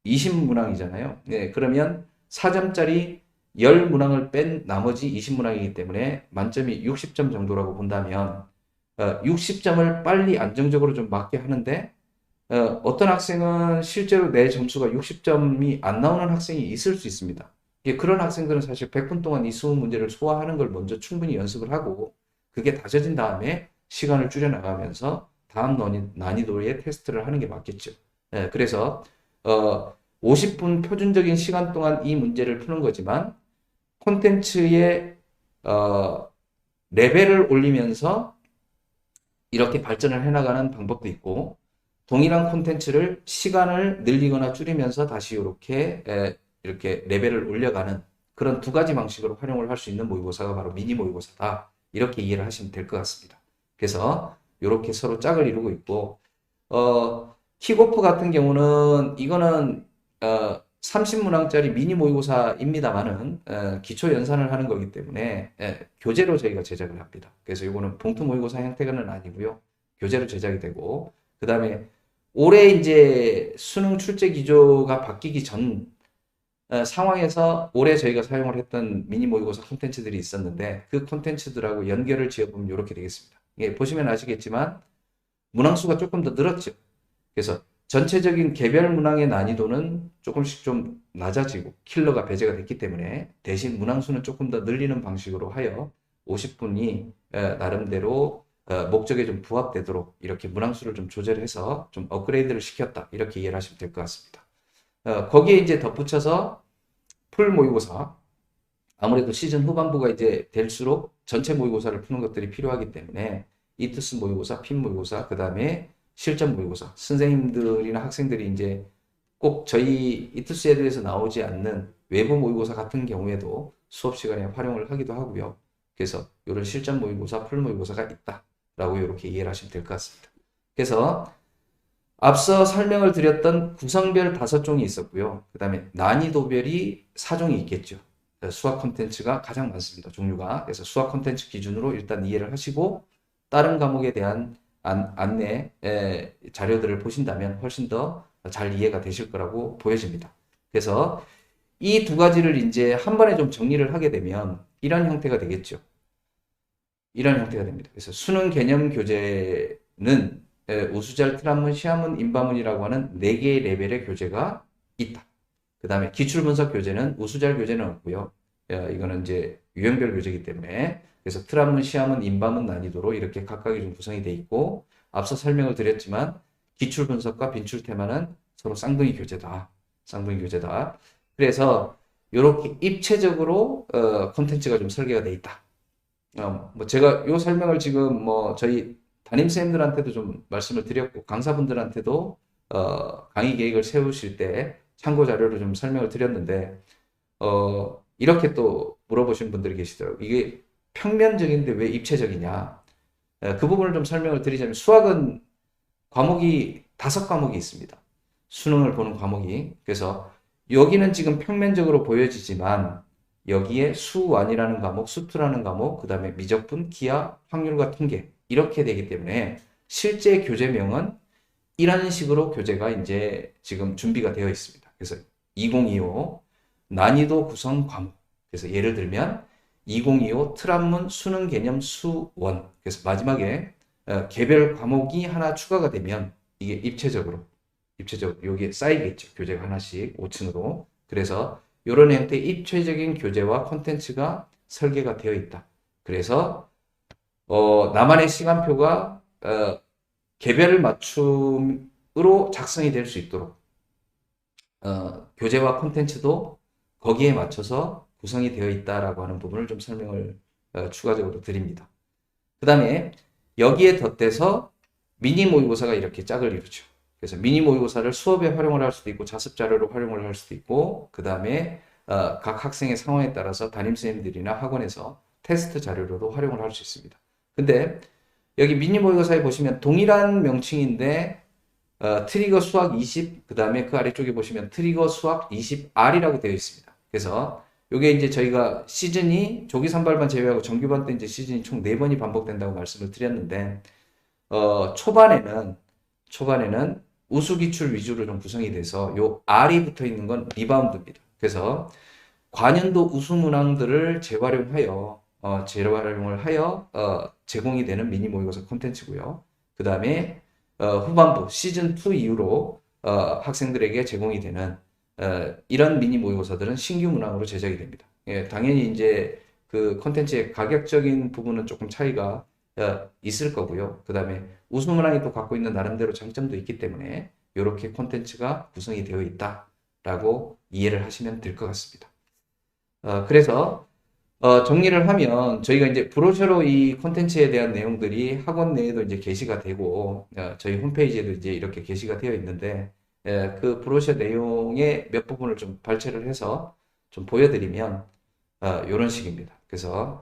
20문항이잖아요. 네, 그러면 4점짜리 10문항을 뺀 나머지 20문항이기 때문에 만점이 60점 정도라고 본다면 60점을 빨리 안정적으로 좀 맞게 하는데 어떤 학생은 실제로 내 점수가 60점이 안 나오는 학생이 있을 수 있습니다. 그런 학생들은 사실 100분 동안 이 수능 문제를 소화하는 걸 먼저 충분히 연습을 하고 그게 다져진 다음에 시간을 줄여 나가면서 다음 난이도의 테스트를 하는 게 맞겠죠. 그래서 50분 표준적인 시간 동안 이 문제를 푸는 거지만 콘텐츠의 레벨을 올리면서 이렇게 발전을 해나가는 방법도 있고 동일한 콘텐츠를 시간을 늘리거나 줄이면서 다시 이렇게 레벨을 올려가는 그런 두 가지 방식으로 활용을 할 수 있는 모의고사가 바로 미니 모의고사다. 이렇게 이해를 하시면 될 것 같습니다. 그래서 이렇게 서로 짝을 이루고 있고 킥오프 같은 경우는 이거는 30문항짜리 미니 모의고사입니다만은 기초 연산을 하는 거기 때문에 교재로 저희가 제작을 합니다. 그래서 이거는 봉투 모의고사 형태는 아니고요. 교재로 제작이 되고 그 다음에 올해 이제 수능 출제 기조가 바뀌기 전 상황에서 올해 저희가 사용을 했던 미니 모의고사 콘텐츠들이 있었는데 그 콘텐츠들하고 연결을 지어보면 이렇게 되겠습니다. 예, 보시면 아시겠지만 문항수가 조금 더 늘었죠. 그래서 전체적인 개별 문항의 난이도는 조금씩 좀 낮아지고 킬러가 배제가 됐기 때문에 대신 문항수는 조금 더 늘리는 방식으로 하여 50분이 나름대로 목적에 좀 부합되도록 이렇게 문항수를 좀 조절해서 좀 업그레이드를 시켰다. 이렇게 이해를 하시면 될 것 같습니다. 거기에 이제 덧붙여서 풀 모의고사. 아무래도 시즌 후반부가 이제 될수록 전체 모의고사를 푸는 것들이 필요하기 때문에 이투스 모의고사, 핀 모의고사, 그 다음에 실전 모의고사. 선생님들이나 학생들이 이제 꼭 저희 이투스 애들에서 나오지 않는 외부 모의고사 같은 경우에도 수업 시간에 활용을 하기도 하고요. 그래서 이런 실전 모의고사, 풀 모의고사가 있다라고 이렇게 이해를 하시면 될 것 같습니다. 그래서 앞서 설명을 드렸던 구성별 5종이 있었고요. 그 다음에 난이도별이 4종이 있겠죠. 수학 콘텐츠가 가장 많습니다. 종류가. 그래서 수학 콘텐츠 기준으로 일단 이해를 하시고 다른 과목에 대한 안내 자료들을 보신다면 훨씬 더 잘 이해가 되실 거라고 보여집니다. 그래서 이 두 가지를 이제 한 번에 좀 정리를 하게 되면 이런 형태가 되겠죠. 이런 형태가 됩니다. 그래서 수능 개념 교재는 우수잘, 트랍문, 시험문, 인바문이라고 하는 4개의 레벨의 교재가 있다. 그 다음에 기출분석 교재는 우수잘 교재는 없고요. 이거는 이제 유형별 교재이기 때문에 그래서 트랍문, 시험문, 인바문 난이도로 이렇게 각각이 좀 구성이 되어 있고 앞서 설명을 드렸지만 기출분석과 빈출테마는 서로 쌍둥이 교재다. 쌍둥이 교재다. 그래서 이렇게 입체적으로 콘텐츠가 좀 설계가 되어 있다. 뭐 제가 이 설명을 지금 뭐 저희 담임쌤들한테도 좀 말씀을 드렸고 강사분들한테도 강의 계획을 세우실 때 참고 자료로 좀 설명을 드렸는데 이렇게 또 물어보신 분들이 계시더라고요. 이게 평면적인데 왜 입체적이냐? 그 부분을 좀 설명을 드리자면 수학은 과목이 5과목이 있습니다. 수능을 보는 과목이. 그래서 여기는 지금 평면적으로 보여지지만 여기에 수1이라는 과목, 수2라는 과목, 그 다음에 미적분, 기하, 확률과 통계 이렇게 되기 때문에 실제 교재명은 이런 식으로 교재가 이제 지금 준비가 되어 있습니다. 그래서 2025 난이도 구성 과목. 그래서 예를 들면 2025 트란문 수능 개념 수1. 그래서 마지막에 개별 과목이 하나 추가가 되면 이게 입체적으로 여기에 쌓이겠죠. 교재가 하나씩 5층으로. 그래서 이런 형태의 입체적인 교재와 콘텐츠가 설계가 되어 있다. 그래서 나만의 시간표가 개별 맞춤으로 작성이 될 수 있도록 교재와 콘텐츠도 거기에 맞춰서 구성이 되어 있다라고 하는 부분을 좀 설명을 추가적으로 드립니다. 그 다음에 여기에 덧대서 미니 모의고사가 이렇게 짝을 이루죠. 그래서 미니 모의고사를 수업에 활용을 할 수도 있고 자습 자료로 활용을 할 수도 있고 그 다음에 각 학생의 상황에 따라서 담임선생님들이나 학원에서 테스트 자료로도 활용을 할 수 있습니다. 근데 여기 미니 모의고사에 보시면 동일한 명칭인데 트리거 수학 20, 그 다음에 그 아래쪽에 보시면 트리거 수학 20R이라고 되어 있습니다. 그래서 요게 이제 저희가 시즌이 조기 선발반 제외하고 정규반 때 이제 시즌이 총 4번이 반복된다고 말씀을 드렸는데 초반에는 우수 기출 위주로 좀 구성이 돼서 요 R이 붙어 있는 건 리바운드입니다. 그래서 관연도 우수 문항들을 재활용을 하여 제공이 되는 미니 모의고사 콘텐츠고요. 그 다음에 후반부 시즌 2 이후로 학생들에게 제공이 되는 이런 미니 모의고사들은 신규 문항으로 제작이 됩니다. 예, 당연히 이제 그 콘텐츠의 가격적인 부분은 조금 차이가 있을 거고요. 그 다음에 우수 문항이 또 갖고 있는 나름대로 장점도 있기 때문에 이렇게 콘텐츠가 구성이 되어 있다라고 이해를 하시면 될 것 같습니다. 그래서 정리를 하면 저희가 이제 브로셔로 이 콘텐츠에 대한 내용들이 학원 내에도 이제 게시가 되고 저희 홈페이지에도 이제 이렇게 게시가 되어 있는데 그 브로셔 내용의 몇 부분을 좀 발췌를 해서 좀 보여드리면 이런 식입니다. 그래서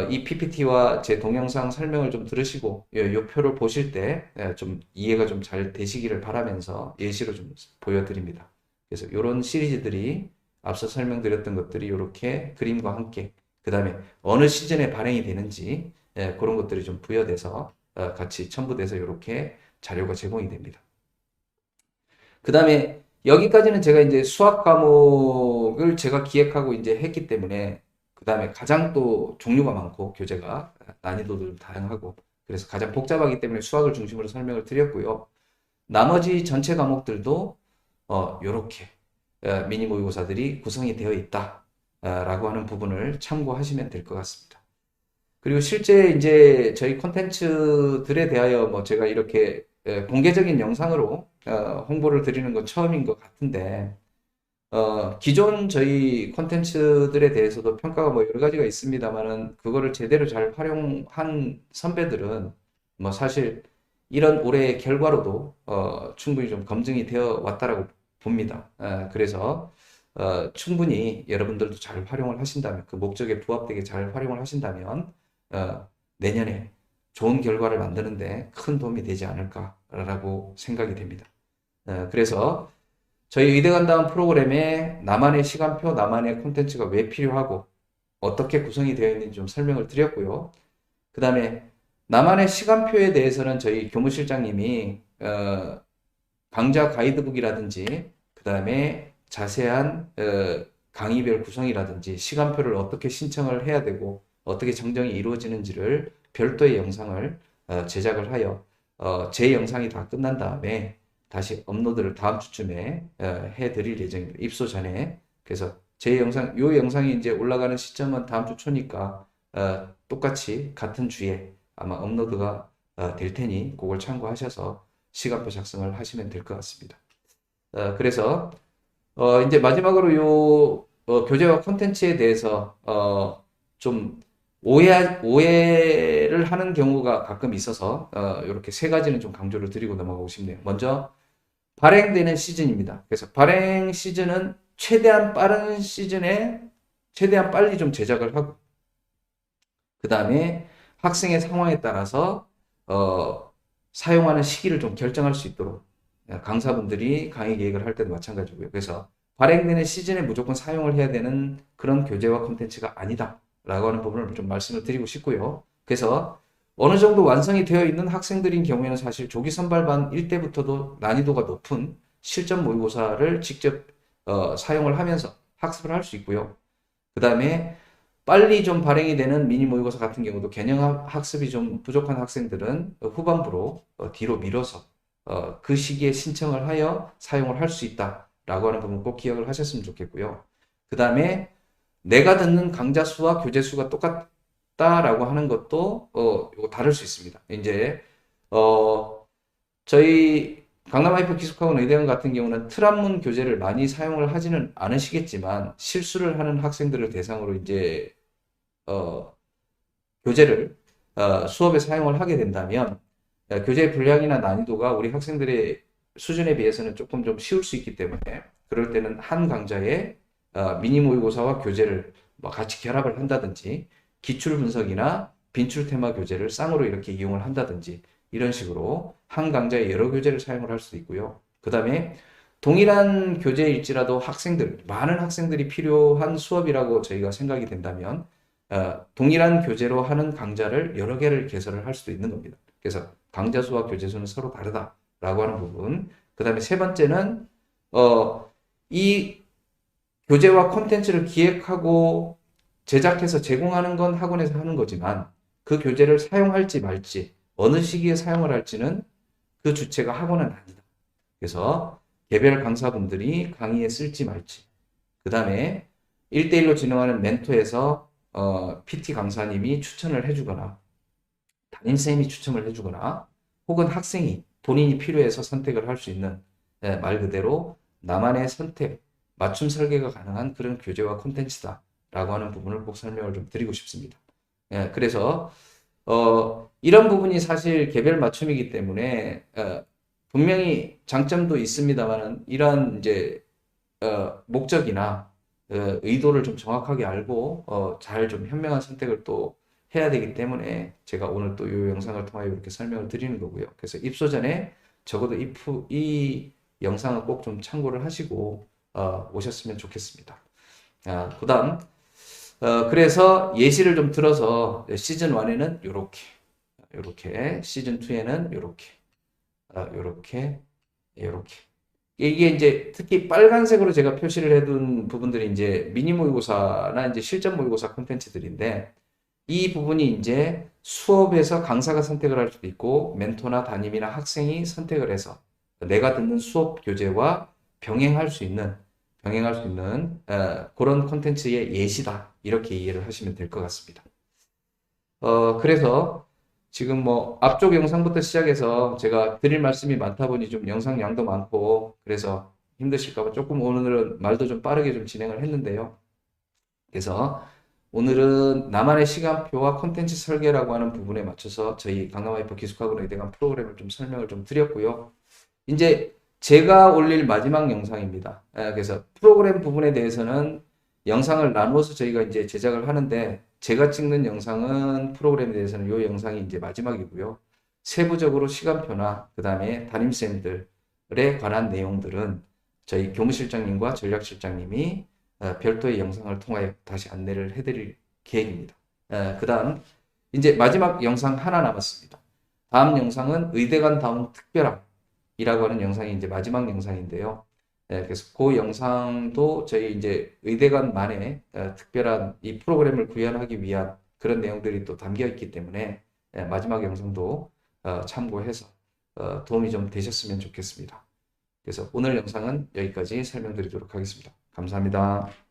이 PPT와 제 동영상 설명을 좀 들으시고 이 표를 보실 때 좀 이해가 좀 잘 되시기를 바라면서 예시로 좀 보여드립니다. 그래서 이런 시리즈들이 앞서 설명드렸던 것들이 이렇게 그림과 함께 그 다음에 어느 시즌에 발행이 되는지 그런 것들이 좀 부여돼서 같이 첨부돼서 이렇게 자료가 제공이 됩니다. 그 다음에 여기까지는 제가 이제 수학 과목을 제가 기획하고 이제 했기 때문에 그 다음에 가장 또 종류가 많고 교재가 난이도도 좀 다양하고 그래서 가장 복잡하기 때문에 수학을 중심으로 설명을 드렸고요. 나머지 전체 과목들도 요렇게 미니 모의고사들이 구성이 되어 있다 라고 하는 부분을 참고하시면 될 것 같습니다. 그리고 실제 이제 저희 콘텐츠들에 대하여 뭐 제가 이렇게 공개적인 영상으로 홍보를 드리는 건 처음인 것 같은데 기존 저희 콘텐츠들에 대해서도 평가가 뭐 여러 가지가 있습니다만은 그거를 제대로 잘 활용한 선배들은 뭐 사실 이런 올해의 결과로도 충분히 좀 검증이 되어 왔다라고 봅니다. 그래서 충분히 여러분들도 잘 활용을 하신다면 그 목적에 부합되게 잘 활용을 하신다면 내년에 좋은 결과를 만드는데 큰 도움이 되지 않을까라고 생각이 됩니다. 그래서 저희 의대간다운 프로그램에 나만의 시간표, 나만의 콘텐츠가 왜 필요하고 어떻게 구성이 되어 있는지 좀 설명을 드렸고요. 그 다음에 나만의 시간표에 대해서는 저희 교무실장님이 강좌 가이드북이라든지 그 다음에 자세한 강의별 구성이라든지 시간표를 어떻게 신청을 해야 되고 어떻게 정정이 이루어지는지를 별도의 영상을 제작을 하여 제 영상이 다 끝난 다음에 다시 업로드를 다음 주쯤에 해드릴 예정입니다. 입소 전에. 그래서 제 영상, 요 영상이 이제 올라가는 시점은 다음 주 초니까 똑같이 같은 주에 아마 업로드가 될 테니 그걸 참고하셔서 시간표 작성을 하시면 될 것 같습니다. 그래서 이제 마지막으로 요 교재와 콘텐츠에 대해서 좀 오해를 하는 경우가 가끔 있어서 이렇게 세 가지는 좀 강조를 드리고 넘어가고 싶네요. 먼저 발행되는 시즌입니다. 그래서 발행 시즌은 최대한 빠른 시즌에 최대한 빨리 좀 제작을 하고 그 다음에 학생의 상황에 따라서 사용하는 시기를 좀 결정할 수 있도록 강사분들이 강의 계획을 할 때도 마찬가지고요. 그래서 발행되는 시즌에 무조건 사용을 해야 되는 그런 교재와 콘텐츠가 아니다라고 하는 부분을 좀 말씀을 드리고 싶고요. 그래서 어느 정도 완성이 되어 있는 학생들인 경우에는 사실 조기 선발반 1때부터도 난이도가 높은 실전 모의고사를 직접 사용을 하면서 학습을 할 수 있고요. 그 다음에 빨리 좀 발행이 되는 미니 모의고사 같은 경우도 개념 학습이 좀 부족한 학생들은 후반부로 뒤로 밀어서 그 시기에 신청을 하여 사용을 할 수 있다라고 하는 부분 꼭 기억을 하셨으면 좋겠고요. 그 다음에 내가 듣는 강좌 수와 교재 수가 똑같다라고 하는 것도 이거 다를 수 있습니다. 이제 저희 강남하이퍼 기숙학원 의대원 같은 경우는 틀한문 교재를 많이 사용을 하지는 않으시겠지만 실수를 하는 학생들을 대상으로 이제 교재를 수업에 사용을 하게 된다면 교재의 분량이나 난이도가 우리 학생들의 수준에 비해서는 조금 좀 쉬울 수 있기 때문에 그럴 때는 한 강좌에 미니 모의고사와 교재를 뭐 같이 결합을 한다든지 기출 분석이나 빈출 테마 교재를 쌍으로 이렇게 이용을 한다든지 이런 식으로 한 강좌에 여러 교재를 사용을 할 수도 있고요. 그 다음에 동일한 교재일지라도 많은 학생들이 필요한 수업이라고 저희가 생각이 된다면 동일한 교재로 하는 강좌를 여러 개를 개설을 할 수도 있는 겁니다. 그래서 강좌 수와 교재 수는 서로 다르다라고 하는 부분. 그 다음에 세 번째는 이 교재와 콘텐츠를 기획하고 제작해서 제공하는 건 학원에서 하는 거지만 그 교재를 사용할지 말지 어느 시기에 사용을 할지는 그 주체가 학원은 아니다. 그래서 개별 강사분들이 강의에 쓸지 말지. 그 다음에 1대1로 진행하는 멘토에서 PT 강사님이 추천을 해주거나 담임쌤이 추천을 해주거나 혹은 학생이 본인이 필요해서 선택을 할 수 있는 말 그대로 나만의 선택, 맞춤 설계가 가능한 그런 교재와 콘텐츠다 라고 하는 부분을 꼭 설명을 좀 드리고 싶습니다. 그래서 이런 부분이 사실 개별 맞춤이기 때문에 분명히 장점도 있습니다만은 이런 이제 목적이나 의도를 좀 정확하게 알고 잘 좀 현명한 선택을 또 해야 되기 때문에 제가 오늘 또 이 영상을 통하여 이렇게 설명을 드리는 거고요. 그래서 입소 전에 적어도 이 영상을 꼭 좀 참고를 하시고 오셨으면 좋겠습니다. 그다음 그래서 예시를 좀 들어서 시즌 1에는 요렇게 시즌 2에는 요렇게 이게 이제 특히 빨간색으로 제가 표시를 해둔 부분들이 이제 미니 모의고사나 이제 실전 모의고사 콘텐츠들인데 이 부분이 이제 수업에서 강사가 선택을 할 수도 있고 멘토나 담임이나 학생이 선택을 해서 내가 듣는 수업 교재와 병행할 수 있는 그런 콘텐츠의 예시다 이렇게 이해를 하시면 될 것 같습니다. 그래서 지금 뭐 앞쪽 영상부터 시작해서 제가 드릴 말씀이 많다 보니 좀 영상 양도 많고 그래서 힘드실까 봐 조금 오늘은 말도 좀 빠르게 좀 진행을 했는데요. 그래서 오늘은 나만의 시간표와 콘텐츠 설계라고 하는 부분에 맞춰서 저희 강남하이퍼 기숙학원에 대한 프로그램을 좀 설명을 좀 드렸고요. 이제 제가 올릴 마지막 영상입니다. 그래서 프로그램 부분에 대해서는 영상을 나누어서 저희가 이제 제작을 하는데 제가 찍는 영상은 프로그램에 대해서는 이 영상이 이제 마지막이고요. 세부적으로 시간표나 그 다음에 담임쌤들에 관한 내용들은 저희 교무실장님과 전략실장님이 별도의 영상을 통하여 다시 안내를 해드릴 계획입니다. 그 다음 이제 마지막 영상 하나 남았습니다. 다음 영상은 의대간 다운 특별함이라고 하는 영상이 이제 마지막 영상인데요. 그래서 그 영상도 저희 이제 의대간만의 특별한 이 프로그램을 구현하기 위한 그런 내용들이 또 담겨 있기 때문에 마지막 영상도 참고해서 도움이 좀 되셨으면 좋겠습니다. 그래서 오늘 영상은 여기까지 설명드리도록 하겠습니다. 감사합니다.